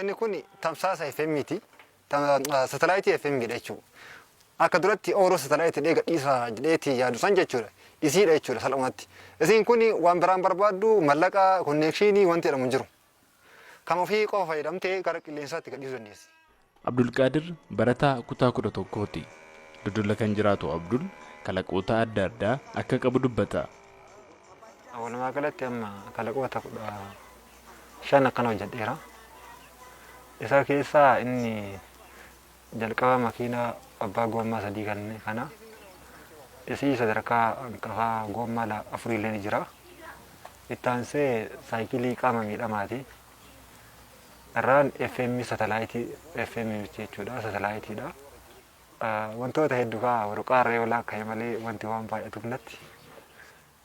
Inni kun tamsaasa FM'ti. Satellite FM jechuudha. Akka duratti ooroo satellite gadhiisa jedheeti yaadu san jechuudha. Isiidha jechuudha salphumatti. Isiin kun waan biraan barbaaddu mallaqa konnekshinii wanti jedhamu jiru. Kan ofii qofa fayyadamtee gara qilleensaatti gadhiisuu dandeessi. Abdul Qaadir barataa kutaa 11ti. Dodola kan jiraatu Abdul kalaqoota adda addaa akka qabu dubbata. Walumaa galatti amma kalaqoota 15 akkana hojjedheera. Isa keessaa inni jalqaba makiinaa abbaa gommaa 3 kana. Isii sadarkaa hanqafaa gommaa 4 illee ni jira. Itti aansee saayikilii qaama miidhamaati. Irraan FM satellite FM jechuudha satelliteedha. Wantoota hedduu kaa waraqaa reelaa akka malee wanti waan baay'atuuf natti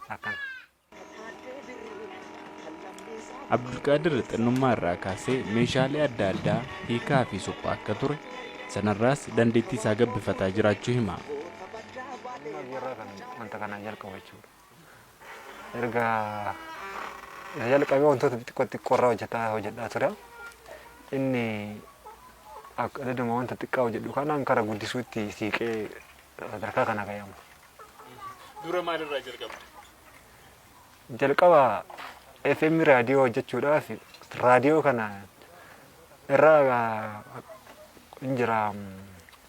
akkana. Abdul Qaadir xinnummaa irraa kaasee meeshaalee adda addaa hiikaa fi suphaa akka ture sanarraas dandeettii isaa gabbifataa jiraachuu hima. Wanta kanaan jalqabu jechuudha. Erga jalqabee wantoota xixiqqoo irraa hojjetaa ture. Inni akka deddeema wanta xiqqaa hojjedhu kanaan karaa guddisuutti siiqee sadarkaa kana gayamu. Dura maalirraa jalqabde? Jalqaba FM raadiyoo hojjechuudhaaf raadiyoo kana irraa jira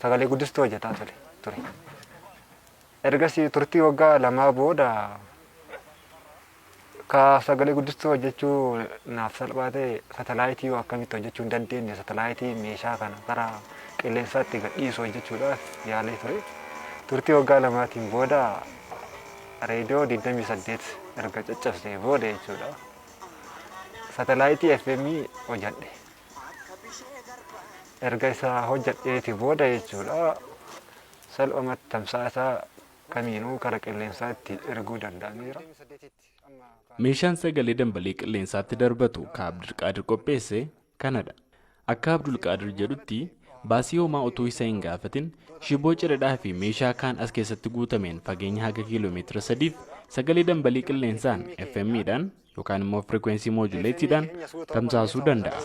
sagalee guddistuu hojjetaa ture. Ergasii turtii waggaa 2 booda ka sagalee guddistuu hojjechuu naaf salphaate satellite yoo akkamitti hojjechuu hin dandeenye satellite meeshaa kana karaa qilleensaatti gadhiisuu hojjechuudhaaf yaalee ture. Turtii waggaa 2tiin booda reediyoo 28 erga caccabsee booda jechuudha. Satellite FM hojjedhe. Erga isa hojjedheeti booda jechuudha. Salphumatti tamsaasa kamiinuu karaa qilleensaatti erguu danda'ameera. Meeshaan sagalee dambalee qilleensaatti darbatu ka Abdul Qaadir qopheesse kanadha. Akka Abdul Qaadir jedhutti baasii homaa otoo isa hin gaafatin shiboo ciradhaa fi meeshaa kaan as keessatti guutameen fageenya haga kiiloomeetira 3 sagalee dambalee qilleensaan FM'dhaan yookaan immoo frequency modulateedhaan tamsaasuu danda'a.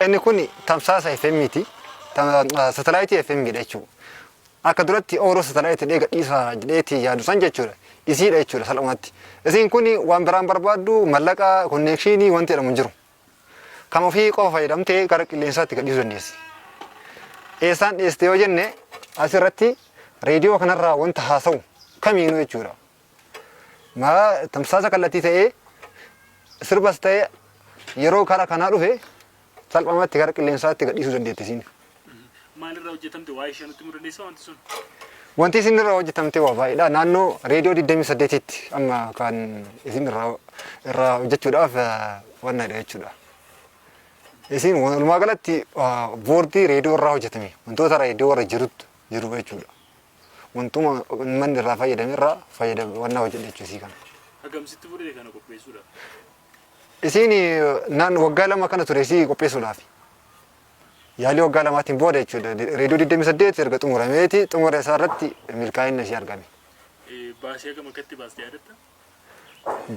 Inni kun tamsaasa FM'ti. Satellite FM jechuudha. Akka duratti ooroo satellite gadhiisa jedheeti yaadu san jechuudha. Isiidha jechuudha salphumatti. Isiin kun waan biraan barbaaddu mallaqa konnekshinii wanti jedhamu jiru. Kan ofii qofa fayyadamtee gara qilleensaatti gadhiisuu dandeessi. Eessaan dhiyeessite yoo jenne asirratti reediyoo kanarraa wanta haasa'u kamiinuu jechuudha. Tamsaasa kallattii ta'ee sirbas ta'ee yeroo karaa kanaa dhufe salphumatti gara qilleensaatti gadhiisuu dandeetti isiin. Maalirraa hojjetamte waa ishee nutti murteessaa wanti sun? Wanti isin irraa hojjetamte waa baay'eedha. Naannoo reediyoo 28tti amma kan isin irraa hojjechuudhaaf wannadha jechuudha. Isin walumaa galatti boordii reediyoo irraa hojjetame wantoota reediyoo irra jiru jechuudha. Wantuma manni irraa fayyadame irraa wannaa hojjedhe jechuudha kana. Hagamsitti fudhate kana qopheessuudhaaf? Isin waggaa 2 kana ture isii qopheessuudhaaf. Yaalii waggaa 2tiin booda jechuudha. Reediyoo 28 erga xumurameeti xumura isaa irratti milkaa'inni ishee argame. Baasii hagam akkatti baastee yaadatta?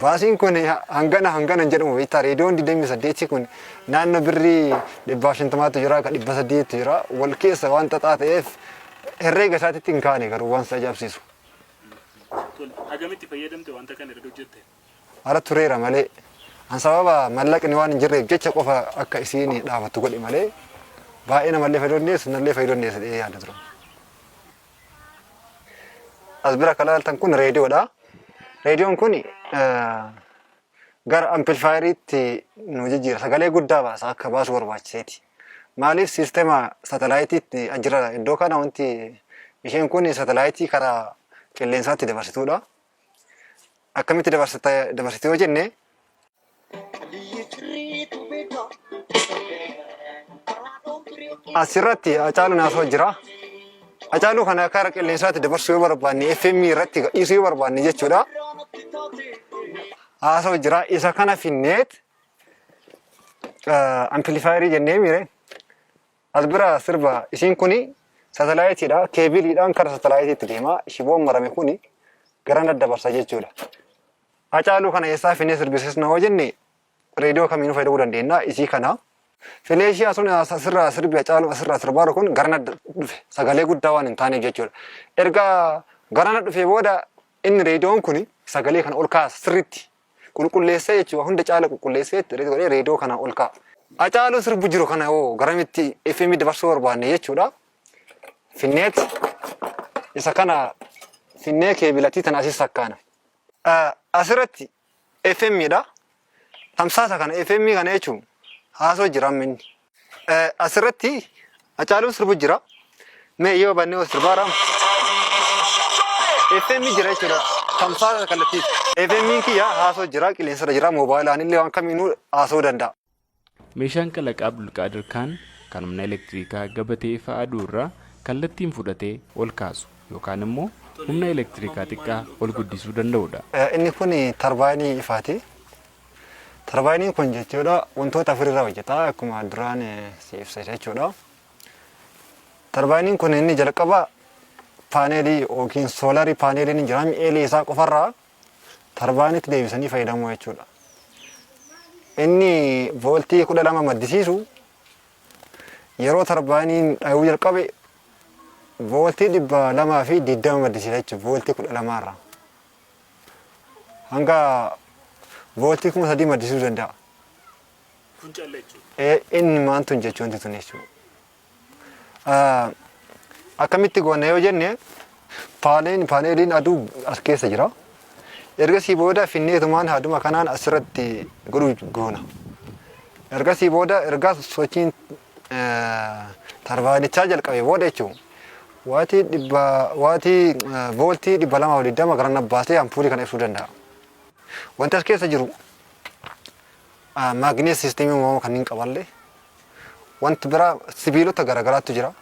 Baasiin kun hangana jedhamu beektaa reediyoon 28 kun naannoo birrii 150 jira ka 800 jira wal keessa waan xaxaa ta'eef herreega isaatitti hin kaane garuu waan isa ajaa'ibsiisu. Hagamitti fayyadamte wanta kana erga hojjette? Ala tureera malee an sababa mallaqni waan hin jirreef jecha qofa akka isiin dhaabattu godhe malee baay'ee namallee fayyadamnees nallee fayyadamnees jedhee yaada ture. As bira kan ilaaltan kun reediyoodha. Reediyoon kun gara amplifaayeriitti nu jijjiira sagalee guddaa baasa akka baasu barbaachiseeti. Maaliif siistema satelliteetti jira iddoo kana wanti isheen kun satellite karaa qilleensaatti dabarsituudha. Akkamitti dabarsite yoo jenne asirratti Hacaaluu Naasoo jira. Hacaaluu kana karaa qilleensaatti dabarsuu yoo barbaanne FM irratti gadhiisuu yoo barbaanne jechuudha. Haasoo jira isa kana finneet amplifaayerii jennee mire as bira sirba isiin kuni satelliteedha keebiliidhaan karaa satelliteetti deema shiboon marame kuni gara daddabarsa jechuudha. Hacaaluu kana eessaa finnee sirbisiisna hoo jenne reediyoo kamiinuu fayyadamuu dandeenya. Isii kana fileeshii asuun asirraa sirbi Hacaaluu asirraa sirbaa kun garana dhufe sagalee guddaa waan hin taaneef jechuudha. Erga garana dhufee booda inni reediyoon kun sagalee kana ol kaasa sirriitti qulqulleessee jechuudha. Hunda caala qulqulleessee reediyoo kana ol kaasa. Hacaaluu sirbu jiru kana hoo garamitti FM dabarsuu barbaanne jechuudha. Finneet isa kana finnee keebilatii tana asii sakkaana. Asirratti FM'dha. Tamsaasa kana FM kana jechuun haasoo jira minni. Asirratti Hacaaluun sirbu jira. Mee yoo bannee sirbaadhaan FM jira jechuudha. Tamsaasa kallattii. FM kiyya haasoo jira qilleensarra jira moobaayilaan illee waan kamiinuu haasoo danda'a. Meeshaan kalaqaa Abdulqaadir Kaan kan humna elektirikaa gabatee ifa aduu irraa kallattiin fudhatee ol kaasu yookaan immoo humna elektirikaa xiqqaa ol guddisuu danda'udha. Inni kun tarbaayinii ifaati. Tarbaayiniin kun jechuudha wantoota afurirraa hojjeta akkuma duraan si ibsa jechuudha. Tarbaayiniin kun inni jalqaba paaneelii yookiin soolarii paaneeliin hin jira mi'eelii isaa qofarraa tarbaayiniitti deebisanii fayyadamuu jechuudha. Inni vooltii 12 maddisiisu yeroo tarbaayiniin dhahuu jalqabe vooltii 220 maddisiisa jechuudha vooltii 12 irraa hanga vooltii 3,000 maddisiisuu danda'a. Kun calla jechuudha. Inni maantu jechuun wanti tun jechuudha. Akkamitti goonna yoo jenne paaneeliin aduu as keessa jira. Ergasii booda finneetumaan haaduma kanaan asirratti godhuu goona. Ergasii booda ergaa sochiin tarbaanichaa jalqabe booda jechuun waatii vooltii 220 gara nabbaasee ampuulii kana ibsuu danda'a. Wanti as keessa jiru maagneet siisteemii uumamaa kanneen qaballee wanti biraa sibiilota garagaraatu jira.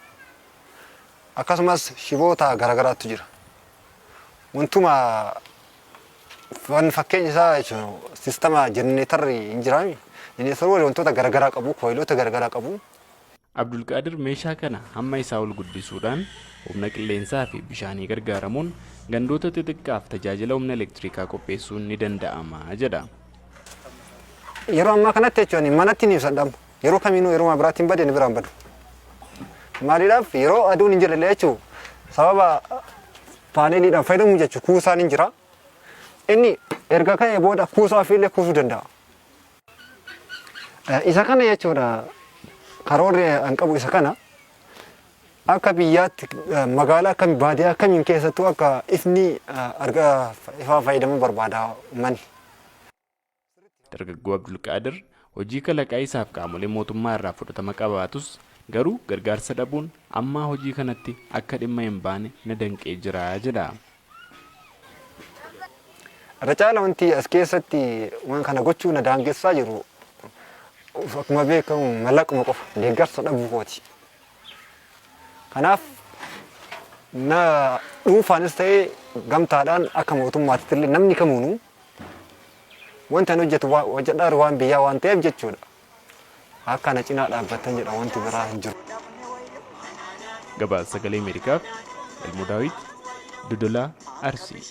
Akkasumas shiboota garagaraatu jira. Wantuma fakkeenya isaa jechuun siistama jenereetarri hin jiraami. Jenereetarri wantoota garagaraa qabu, kooyiloota garagaraa qabu. Abdulqaadir meeshaa kana hamma isaa ol guddisuudhaan humna qilleensaa fi bishaanii gargaaramuun gandoota xixiqqaaf tajaajila humna elektirikaa qopheessuun ni danda'ama jedha. Yeroo ammaa kanatti jechuun manatti ni ibsadhamu. Yeroo kamiinuu yeroo biraatti hin badne biraan badu. Maaliidhaaf yeroo aduun hin jirre jechuun sababa paaneeliidhaan fayyadamu jechuun kuusaan hin jira. Inni erga ka'ee booda kuusaa fi illee kuusuu danda'a. Isa kana jechuudha karoorri an qabu isa kana akka biyyaatti magaalaa akkam baadiyyaa akkamiin keessattuu akka ifni ifaa fayyadamuu barbaada uummanni. Dargaggoo Abdulqaadir hojii kalaqaa isaaf qaamolee mootummaa irraa fudhatama qabaatus garuu gargaarsa dhabuun ammaa hojii kanatti akka dhimma hin baane na danqee jira jedha. Irra caala wanti as keessatti waan kana gochuu na daangessaa jiru akkuma beekamu mallaquma qofa deeggarsa dhabuu kooti. Kanaaf na dhuunfaanis ta'ee gamtaadhaan akka mootummaatti illee namni kamuunuu wanta inni hojjetu waan biyyaa waan ta'eef jechuudha. Akka na cinaa dhaabbattan jedha wanti biraa hin jiru. Gabaasa Sagalee Ameerikaaf Elmuu Daawit Dodolaa Arsii.